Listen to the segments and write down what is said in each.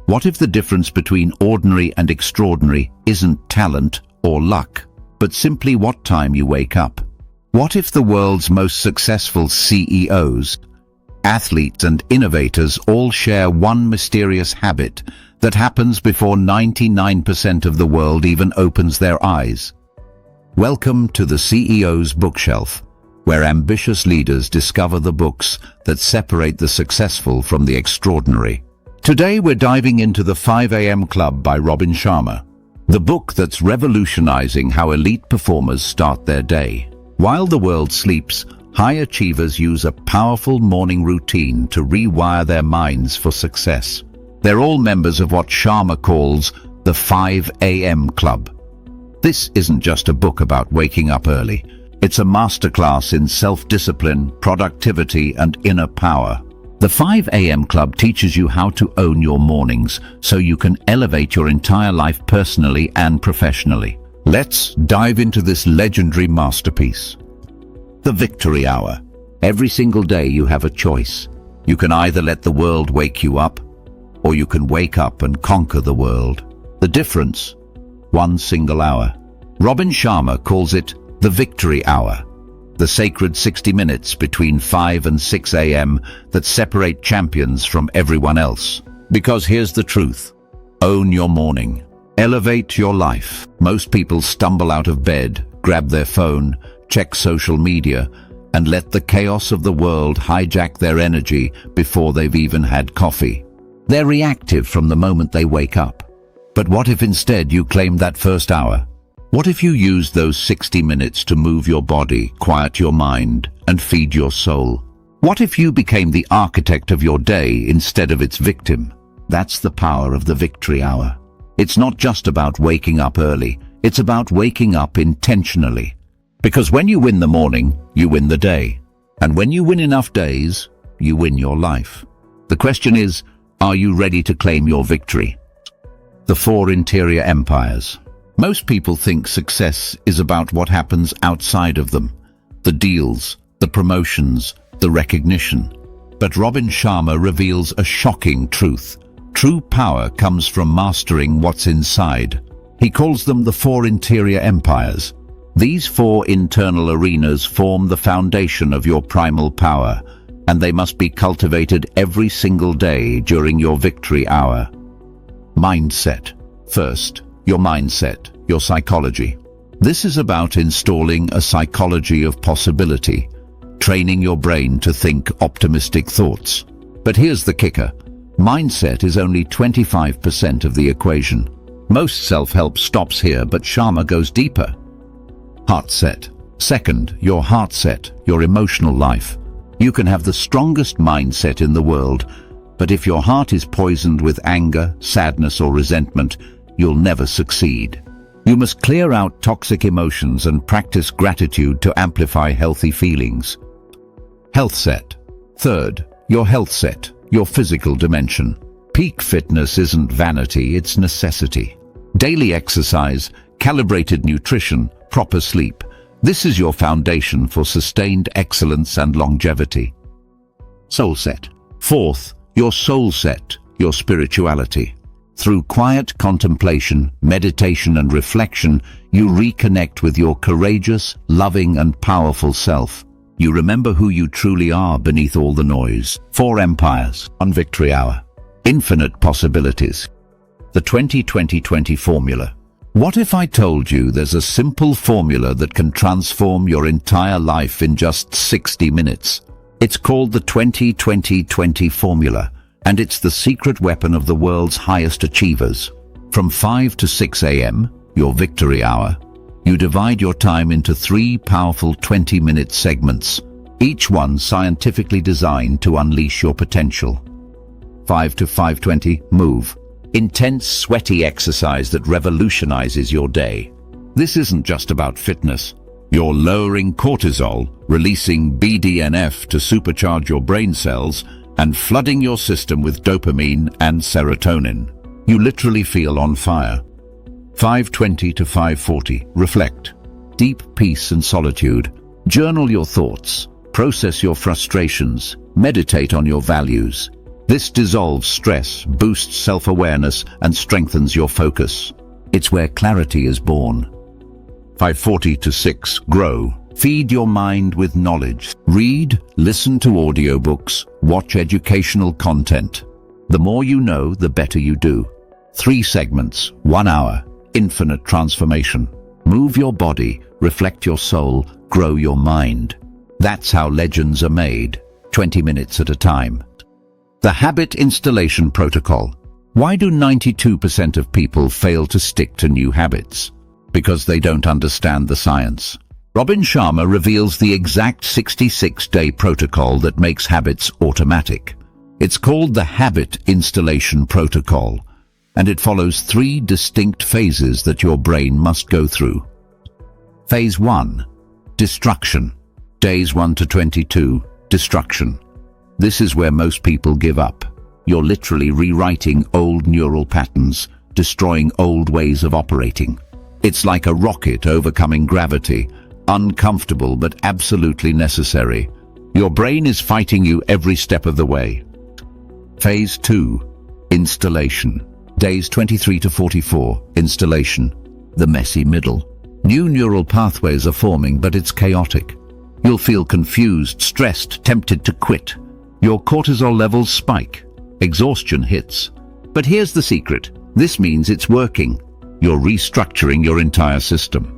What if the difference between ordinary and extraordinary isn't talent or luck, but simply what time you wake up? What if the world's most successful CEOs, athletes and innovators all share one mysterious habit that happens before 99% of the world even opens their eyes? Welcome to the CEO's Bookshelf, where ambitious leaders discover the books that separate the successful from the extraordinary. Today we're diving into the 5 a.m. Club by Robin Sharma, the book that's revolutionizing how elite performers start their day. While the world sleeps, high achievers use a powerful morning routine to rewire their minds for success. They're all members of what Sharma calls the 5 a.m. Club. This isn't just a book about waking up early. It's a masterclass in self-discipline, productivity, and inner power. The 5 a.m. Club teaches you how to own your mornings so you can elevate your entire life personally and professionally. Let's dive into this legendary masterpiece. The Victory Hour. Every single day you have a choice. You can either let the world wake you up, or you can wake up and conquer the world. The difference? One single hour. Robin Sharma calls it the Victory Hour, the sacred 60 minutes between 5 and 6 a.m. that separate champions from everyone else. Because here's the truth. Own your morning. Elevate your life. Most people stumble out of bed, grab their phone, check social media, and let the chaos of the world hijack their energy before they've even had coffee. They're reactive from the moment they wake up. But what if instead you claimed that first hour? What if you used those 60 minutes to move your body, quiet your mind, and feed your soul? What if you became the architect of your day instead of its victim? That's the power of the Victory Hour. It's not just about waking up early, it's about waking up intentionally. Because when you win the morning, you win the day. And when you win enough days, you win your life. The question is, are you ready to claim your victory? The 4 interior empires. Most people think success is about what happens outside of them. The deals, the promotions, the recognition. But Robin Sharma reveals a shocking truth. True power comes from mastering what's inside. He calls them the 4 interior empires. These 4 internal arenas form the foundation of your primal power, and they must be cultivated every single day during your victory hour. Mindset. First, your mindset, your psychology. This is about installing a psychology of possibility, training your brain to think optimistic thoughts. But here's the kicker. Mindset is only 25% of the equation. Most self-help stops here, but Sharma goes deeper. Heartset. Second, your heartset, your emotional life. You can have the strongest mindset in the world, but if your heart is poisoned with anger, sadness, or resentment, you'll never succeed. You must clear out toxic emotions and practice gratitude to amplify healthy feelings. Healthset. Third, your healthset, your physical dimension. Peak fitness isn't vanity, it's necessity. Daily exercise, calibrated nutrition, proper sleep. This is your foundation for sustained excellence and longevity. Soulset. Fourth, your soulset, your spirituality. Through quiet contemplation, meditation, and reflection, you reconnect with your courageous, loving, and powerful self. You remember who you truly are beneath all the noise. 4 empires, 1 victory hour. Infinite possibilities. The 20-20-20 formula. What if I told you there's a simple formula that can transform your entire life in just 60 minutes? It's called the 20-20-20 formula, and it's the secret weapon of the world's highest achievers. From 5 to 6 a.m., your victory hour, you divide your time into 3 powerful 20-minute segments, each one scientifically designed to unleash your potential. 5 to 5:20, move. Intense, sweaty exercise that revolutionizes your day. This isn't just about fitness. You're lowering cortisol, releasing BDNF to supercharge your brain cells, and flooding your system with dopamine and serotonin. You literally feel on fire. 5:20 to 5:40, reflect. Deep peace and solitude. Journal your thoughts. Process your frustrations. Meditate on your values. This dissolves stress, boosts self-awareness, and strengthens your focus. It's where clarity is born. 5:40 to 6. Grow. Feed your mind with knowledge. Read, listen to audiobooks, watch educational content. The more you know, the better you do. 3 segments, 1 hour, infinite transformation. Move your body, reflect your soul, grow your mind. That's how legends are made, 20 minutes at a time. The Habit Installation Protocol. Why do 92% of people fail to stick to new habits? Because they don't understand the science. Robin Sharma reveals the exact 66-day protocol that makes habits automatic. It's called the Habit Installation Protocol, and it follows 3 distinct phases that your brain must go through. Phase 1. Destruction. Days 1 to 22. Destruction. This is where most people give up. You're literally rewriting old neural patterns, destroying old ways of operating. It's like a rocket overcoming gravity, uncomfortable but absolutely necessary. Your brain is fighting you every step of the way. Phase 2. Installation. Days 23 to 44. Installation. The messy middle. New neural pathways are forming, but it's chaotic. You'll feel confused, stressed, tempted to quit. Your cortisol levels spike. Exhaustion hits. But here's the secret. This means it's working. You're restructuring your entire system.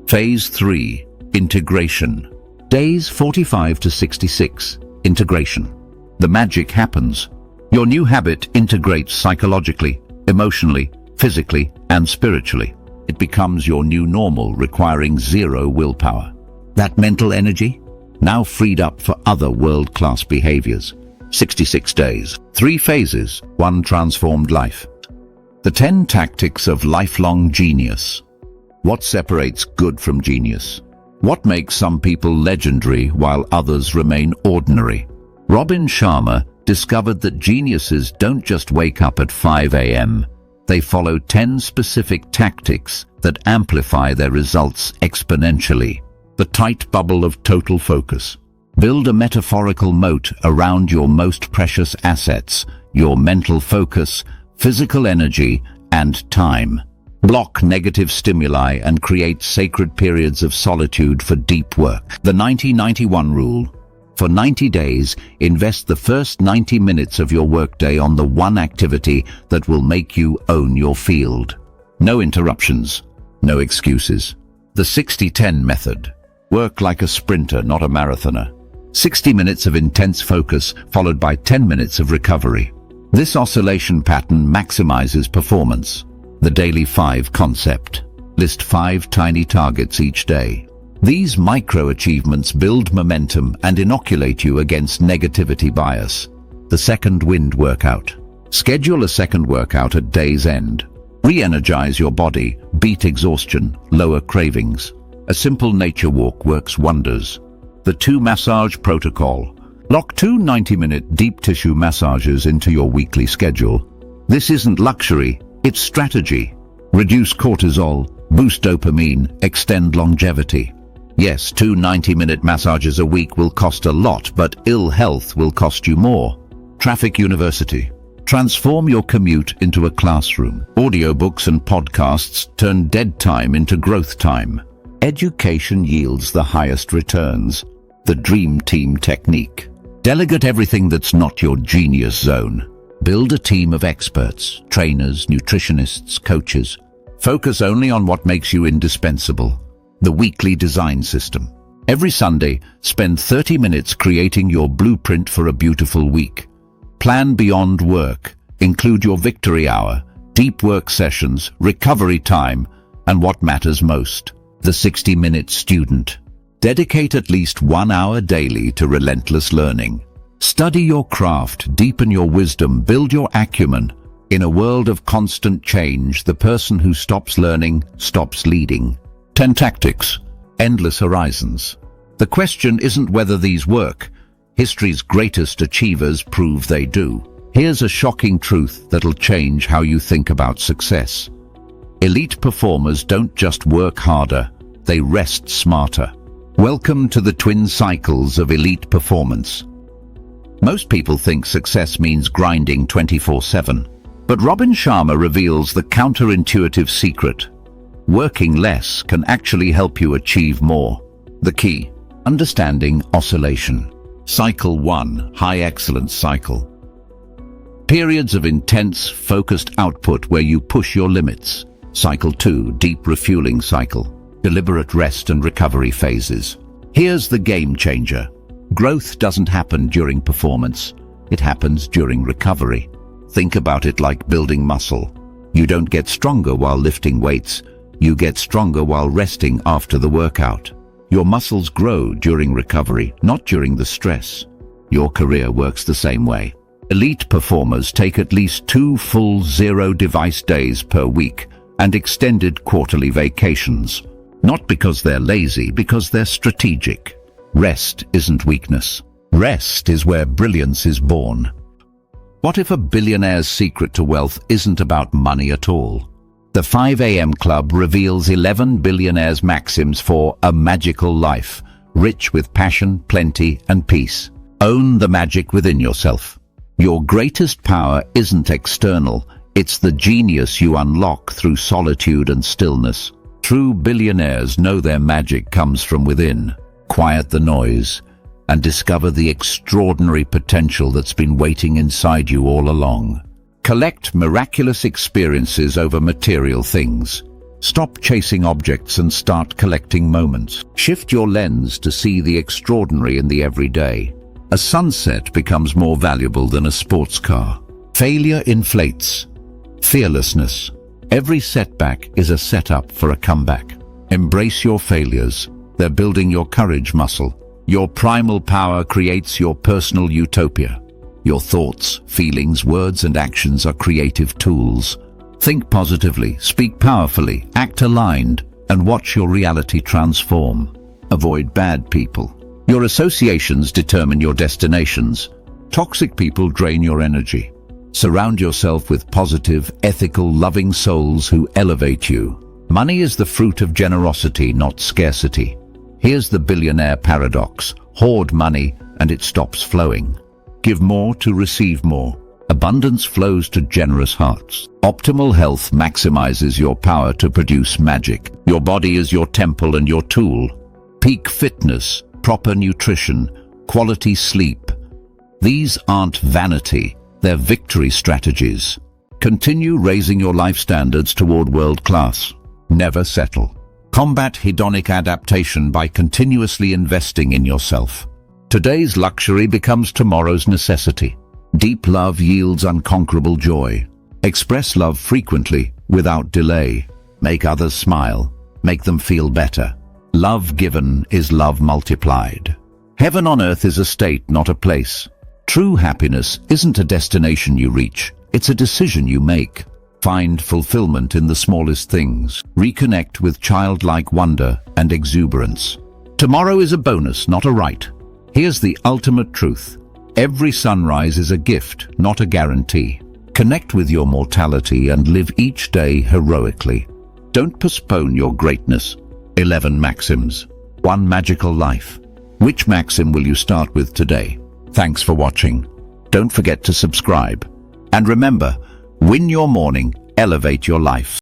Phase 3. Integration. Days 45 to 66. Integration. The magic happens. Your new habit integrates psychologically, emotionally, physically, and spiritually. It becomes your new normal, requiring 0 willpower. That mental energy, now freed up for other world-class behaviors. 66 days, 3 phases, 1 transformed life. The 10 tactics of lifelong genius. What separates good from genius? What makes some people legendary while others remain ordinary? Robin Sharma discovered that geniuses don't just wake up at 5 a.m. They follow 10 specific tactics that amplify their results exponentially. The tight bubble of total focus. Build a metaphorical moat around your most precious assets, your mental focus, physical energy, and time. Block negative stimuli and create sacred periods of solitude for deep work. The 90-91 rule. For 90 days, invest the first 90 minutes of your workday on the one activity that will make you own your field. No interruptions, no excuses. The 60-10 method. Work like a sprinter, not a marathoner. 60 minutes of intense focus, followed by 10 minutes of recovery. This oscillation pattern maximizes performance. The Daily 5 concept. List 5 tiny targets each day. These micro-achievements build momentum and inoculate you against negativity bias. The second wind workout. Schedule a second workout at day's end. Re-energize your body, beat exhaustion, lower cravings. A simple nature walk works wonders. The 2 massage protocol. Lock 2 90-minute deep tissue massages into your weekly schedule. This isn't luxury, it's strategy. Reduce cortisol, boost dopamine, extend longevity. Yes, 2 90-minute massages a week will cost a lot, but ill health will cost you more. Traffic University. Transform your commute into a classroom. Audiobooks and podcasts turn dead time into growth time. Education yields the highest returns. The Dream Team technique. Delegate everything that's not your genius zone. Build a team of experts, trainers, nutritionists, coaches. Focus only on what makes you indispensable. The weekly design system. Every Sunday, spend 30 minutes creating your blueprint for a beautiful week. Plan beyond work. Include your victory hour, deep work sessions, recovery time, and what matters most, the 60-minute student. Dedicate at least 1 hour daily to relentless learning. Study your craft, deepen your wisdom, build your acumen. In a world of constant change, the person who stops learning stops leading. 10 tactics, endless horizons. The question isn't whether these work. History's greatest achievers prove they do. Here's a shocking truth that'll change how you think about success. Elite performers don't just work harder, they rest smarter. Welcome to the twin cycles of elite performance. Most people think success means grinding 24/7. But Robin Sharma reveals the counterintuitive secret. Working less can actually help you achieve more. The key: understanding oscillation. Cycle 1, high excellence cycle. Periods of intense, focused output where you push your limits. Cycle 2, deep refueling cycle. Deliberate rest and recovery phases. Here's the game changer. Growth doesn't happen during performance. It happens during recovery. Think about it like building muscle. You don't get stronger while lifting weights. You get stronger while resting after the workout. Your muscles grow during recovery, not during the stress. Your career works the same way. Elite performers take at least 2 full zero-device days per week and extended quarterly vacations. Not because they're lazy, because they're strategic. Rest isn't weakness. Rest is where brilliance is born. What if a billionaire's secret to wealth isn't about money at all? The 5 a.m. Club reveals 11 billionaires' maxims for a magical life, rich with passion, plenty, and peace. Own the magic within yourself. Your greatest power isn't external, it's the genius you unlock through solitude and stillness. True billionaires know their magic comes from within. Quiet the noise and discover the extraordinary potential that's been waiting inside you all along. Collect miraculous experiences over material things. Stop chasing objects and start collecting moments. Shift your lens to see the extraordinary in the everyday. A sunset becomes more valuable than a sports car. Failure inflates. Fearlessness. Every setback is a setup for a comeback. Embrace your failures. They're building your courage muscle. Your primal power creates your personal utopia. Your thoughts, feelings, words, and actions are creative tools. Think positively, speak powerfully, act aligned, and watch your reality transform. Avoid bad people. Your associations determine your destinations. Toxic people drain your energy. Surround yourself with positive, ethical, loving souls who elevate you. Money is the fruit of generosity, not scarcity. Here's the billionaire paradox. Hoard money and it stops flowing. Give more to receive more. Abundance flows to generous hearts. Optimal health maximizes your power to produce magic. Your body is your temple and your tool. Peak fitness, proper nutrition, quality sleep. These aren't vanity, they're victory strategies. Continue raising your life standards toward world class. Never settle. Combat hedonic adaptation by continuously investing in yourself. Today's luxury becomes tomorrow's necessity. Deep love yields unconquerable joy. Express love frequently, without delay. Make others smile. Make them feel better. Love given is love multiplied. Heaven on earth is a state, not a place. True happiness isn't a destination you reach. It's a decision you make. Find fulfillment in the smallest things. Reconnect with childlike wonder and exuberance. Tomorrow is a bonus, not a right. Here's the ultimate truth. Every sunrise is a gift, not a guarantee. Connect with your mortality and live each day heroically. Don't postpone your greatness. 11 maxims. One magical life. Which maxim will you start with today? Thanks for watching. Don't forget to subscribe. And remember, win your morning, elevate your life.